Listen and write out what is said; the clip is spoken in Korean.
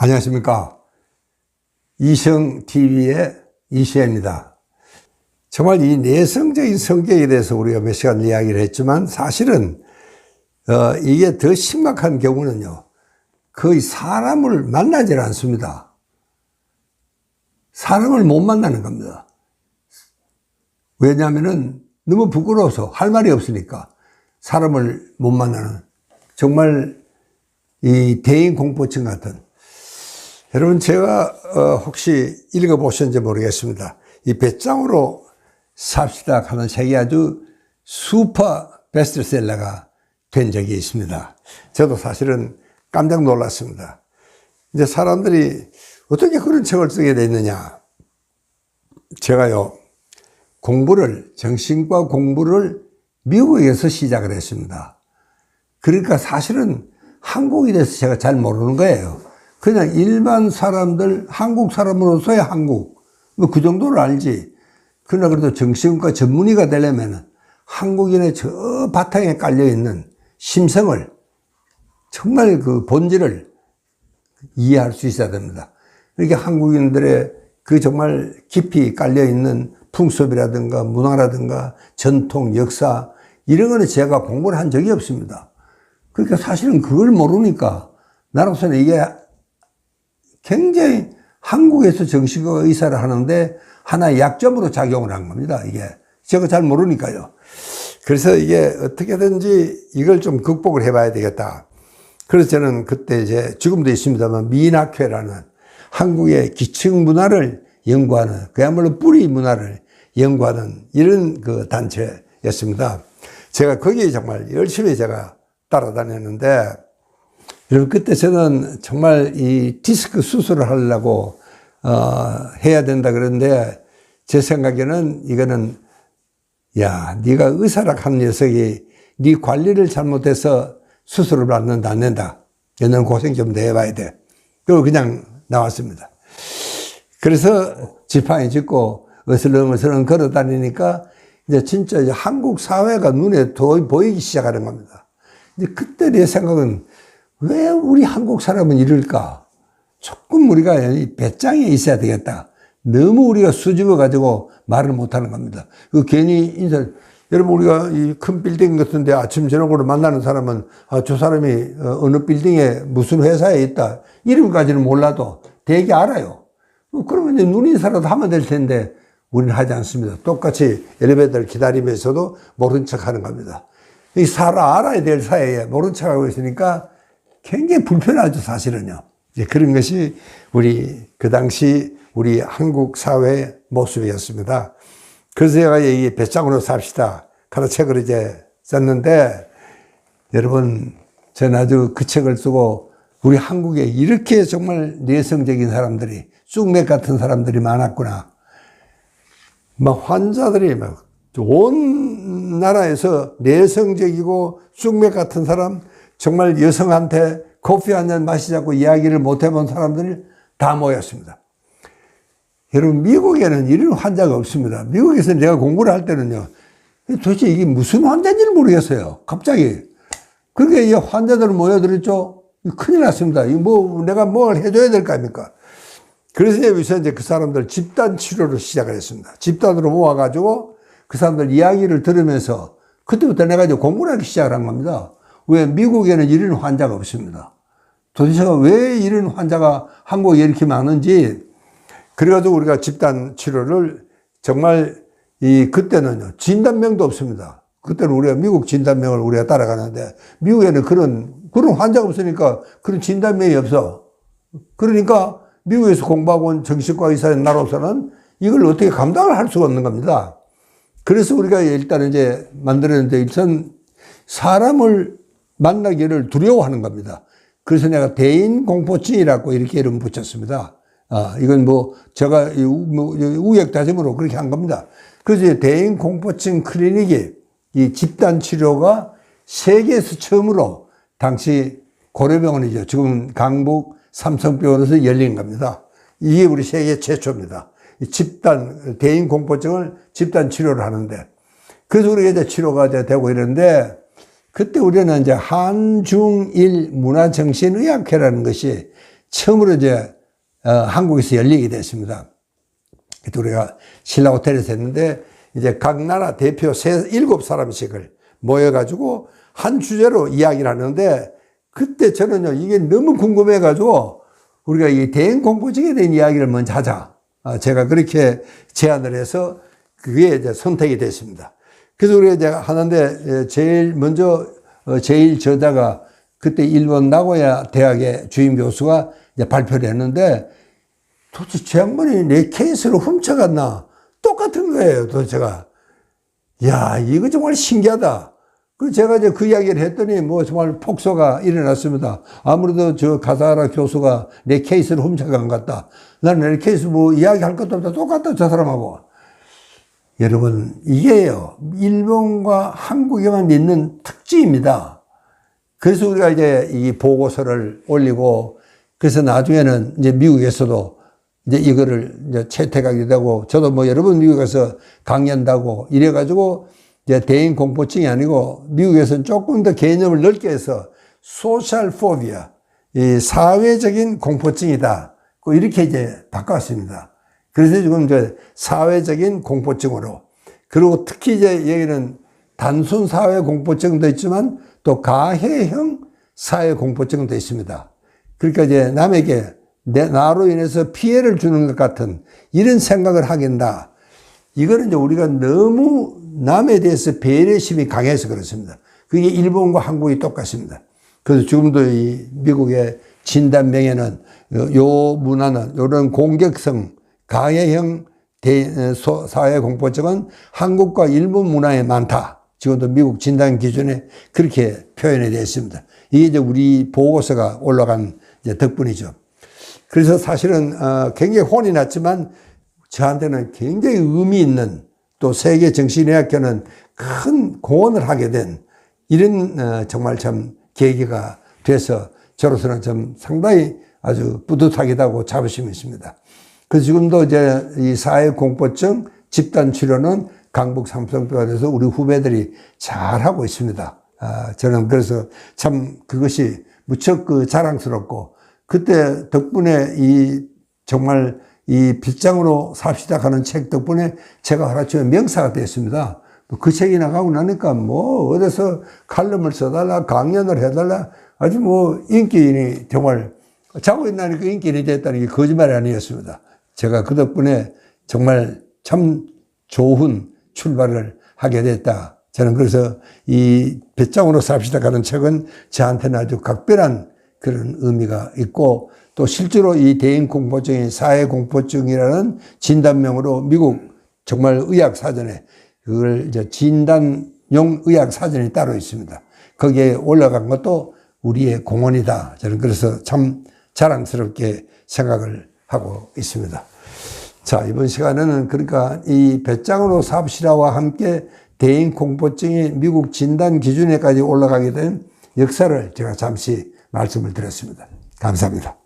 안녕하십니까. 이성TV의 이시혜입니다. 정말 이 내성적인 성격에 대해서 우리가 몇 시간 이야기를 했지만 사실은 이게 더 심각한 경우는요, 거의 사람을 만나질 않습니다. 사람을 못 만나는 겁니다. 왜냐하면은 너무 부끄러워서 할 말이 없으니까 사람을 못 만나는, 정말 이 대인 공포증 같은. 여러분, 제가 혹시 읽어보셨는지 모르겠습니다. 이 배짱으로 삽시다 하는 책이 아주 슈퍼 베스트셀러가 된 적이 있습니다. 저도 사실은 깜짝 놀랐습니다. 이제 사람들이 어떻게 그런 책을 쓰게 됐느냐. 제가요, 정신과 공부를 미국에서 시작을 했습니다. 그러니까 사실은 한국에 대해서 제가 잘 모르는 거예요. 그냥 일반 사람들, 한국 사람으로서의 한국, 뭐 그 정도를 알지. 그러나 그래도 정신과 전문의가 되려면 한국인의 저 바탕에 깔려있는 심성을, 정말 그 본질을 이해할 수 있어야 됩니다. 이렇게 한국인들의 그 정말 깊이 깔려있는 풍습이라든가 문화라든가 전통, 역사, 이런 거는 제가 공부를 한 적이 없습니다. 그러니까 사실은 그걸 모르니까 나로서는 이게 굉장히 한국에서 정신과 의사를 하는데 하나의 약점으로 작용을 한 겁니다. 이게 제가 잘 모르니까요. 그래서 이게 어떻게든지 이걸 좀 극복을 해봐야 되겠다. 그래서 저는 그때 이제 지금도 있습니다만 미인학회라는 한국의 기층 문화를 연구하는, 그야말로 뿌리 문화를 연구하는 이런 그 단체였습니다. 제가 거기에 정말 열심히 제가 따라다녔는데, 여러분, 그때 저는 정말 이 디스크 수술을 하려고 해야 된다 그러는데, 제 생각에는 이거는, 야, 네가 의사라 하는 녀석이 네 관리를 잘못해서 수술을 받는다 안 된다. 너는 고생 좀 더 해봐야 돼. 그리고 그냥 나왔습니다. 그래서 지팡이 짚고 어슬렁어슬렁 걸어 다니니까 이제 진짜 이제 한국 사회가 눈에 보이기 시작하는 겁니다. 근데 그때 내 생각은 왜 우리 한국 사람은 이럴까? 조금 우리가 배짱에 있어야 되겠다. 너무 우리가 수줍어 가지고 말을 못하는 겁니다. 그 괜히 여러분, 우리가 이 큰 빌딩 같은데 아침 저녁으로 만나는 사람은 저 사람이 어느 빌딩에 무슨 회사에 있다, 이름까지는 몰라도 되게 알아요. 그러면 이제 눈인사라도 하면 될 텐데 우리는 하지 않습니다. 똑같이 엘리베이터를 기다리면서도 모른 척 하는 겁니다. 이 알아야 될 사이에 모른 척 하고 있으니까 굉장히 불편하죠, 사실은요. 이제 그런 것이 그 당시 우리 한국 사회의 모습이었습니다. 그래서 제가 이 배짱으로 삽시다 하는 책을 이제 썼는데, 여러분, 저는 아주 그 책을 쓰고 우리 한국에 이렇게 정말 내성적인 사람들이, 쑥맥 같은 사람들이 많았구나. 막 환자들이 막 온 나라에서 내성적이고 쑥맥 같은 사람, 정말 여성한테 커피 한 잔 마시자고 이야기를 못 해본 사람들이 다 모였습니다. 여러분, 미국에는 이런 환자가 없습니다. 미국에서 내가 공부를 할 때는요, 도대체 이게 무슨 환자인지를 모르겠어요. 갑자기. 그러니까 이 환자들을 모여들었죠. 큰일 났습니다. 내가 뭘 해줘야 될 거 아닙니까? 그래서 여기서 이제 그 사람들 집단 치료를 시작을 했습니다. 집단으로 모아가지고 그 사람들 이야기를 들으면서 그때부터 내가 이제 공부를 하기 시작을 한 겁니다. 왜 미국에는 이런 환자가 없습니다. 도대체 왜 이런 환자가 한국에 이렇게 많은지. 그래가지고 우리가 집단 치료를 정말 그때는요, 진단명도 없습니다. 그때는 우리가 미국 진단명을 우리가 따라가는데, 미국에는 그런 환자가 없으니까 그런 진단명이 없어. 그러니까 미국에서 공부하고 온 정신과 의사인 나로서는 이걸 어떻게 감당을 할 수가 없는 겁니다. 그래서 우리가 일단 이제 만들었는데, 일단 사람을 만나기를 두려워하는 겁니다. 그래서 내가 대인 공포증이라고 이렇게 이름 붙였습니다. 이건 제가 우역다짐으로 그렇게 한 겁니다. 그래서 대인 공포증 클리닉이, 이 집단 치료가 세계에서 처음으로, 당시 고려병원이죠. 지금 강북 삼성병원에서 열린 겁니다. 이게 우리 세계 최초입니다. 대인 공포증을 집단 치료를 하는데, 그래서 우리가 이제 치료가 되고 이러는데, 그때 우리는 이제 한중일 문화정신의학회라는 것이 처음으로 이제 한국에서 열리게 됐습니다. 그때 우리가 신라 호텔에서 했는데 이제 각 나라 대표 7사람씩을 모여가지고 한 주제로 이야기를 하는데 그때 저는요 이게 너무 궁금해가지고 우리가 이 대인 공포증에 대한 이야기를 먼저 하자. 제가 그렇게 제안을 해서 그게 이제 선택이 됐습니다. 그래서 우리가 이제 하는데 제일 먼저 제일 저자가 그때 일본 나고야 대학의 주임 교수가 이제 발표를 했는데 도대체 저 양반이 내 케이스를 훔쳐갔나? 똑같은 거예요, 도대체가. 야, 이거 정말 신기하다. 그래서 제가 이제 그 이야기를 했더니 뭐 정말 폭소가 일어났습니다. 아무래도 저 가사라 교수가 내 케이스를 훔쳐간 것 같다. 나는 내 케이스 뭐 이야기할 것도 없다. 똑같다, 저 사람하고. 여러분, 이게요, 일본과 한국에만 있는 특징입니다. 그래서 우리가 이제 이 보고서를 올리고, 그래서 나중에는 이제 미국에서도 이제 이거를 이제 채택하게 되고, 저도 뭐 여러 번 미국에서 강연하고 이래가지고 이제 대인 공포증이 아니고 미국에서는 조금 더 개념을 넓게 해서 소셜 포비아, 이 사회적인 공포증이다. 이렇게 이제 바꿨습니다. 그래서 지금 이제 사회적인 공포증으로, 그리고 특히 이제 여기는 단순 사회 공포증도 있지만 또 가해형 사회 공포증도 있습니다. 그러니까 이제 남에게 나로 인해서 피해를 주는 것 같은 이런 생각을 하게 된다. 이거는 이제 우리가 너무 남에 대해서 배려심이 강해서 그렇습니다. 그게 일본과 한국이 똑같습니다. 그래서 지금도 이 미국의 진단명에는 요 문화는 이런 공격성 가해형 사회 공포증은 한국과 일본 문화에 많다. 지금도 미국 진단 기준에 그렇게 표현이 되어 있습니다. 이게 이제 우리 보고서가 올라간 이제 덕분이죠. 그래서 사실은 굉장히 혼이 났지만 저한테는 굉장히 의미 있는, 또 세계 정신의학회는 큰 공헌을 하게 된 이런 정말 참 계기가 돼서 저로서는 좀 상당히 아주 뿌듯하기도 하고 자부심이 있습니다. 그래서 지금도 이제 이 사회공포증 집단 치료는 강북 삼성병원에서 우리 후배들이 잘 하고 있습니다. 저는 그래서 참 그것이 무척 자랑스럽고, 그때 덕분에 이 정말 이 빗장으로 삽시다 하는 책 덕분에 제가 하루아침에 명사가 됐습니다. 그 책이 나가고 나니까 뭐 어디서 칼럼을 써달라, 강연을 해달라, 아주 뭐 인기인이 정말 자고 있나니까 인기인이 됐다는 게 거짓말이 아니었습니다. 제가 그 덕분에 정말 참 좋은 출발을 하게 됐다. 저는 그래서 이 빗장으로 삽시다 하는 책은 저한테는 아주 각별한 그런 의미가 있고, 또 실제로 이 대인 공포증이 사회 공포증이라는 진단명으로 미국 정말 의학 사전에 그걸 이제 진단용 의학 사전이 따로 있습니다. 거기에 올라간 것도 우리의 공헌이다. 저는 그래서 참 자랑스럽게 생각을 하고 있습니다. 자, 이번 시간에는 그러니까 이 빗장으로 삽시다와 함께 대인 공포증이 미국 진단 기준에까지 올라가게 된 역사를 제가 잠시 말씀을 드렸습니다. 감사합니다.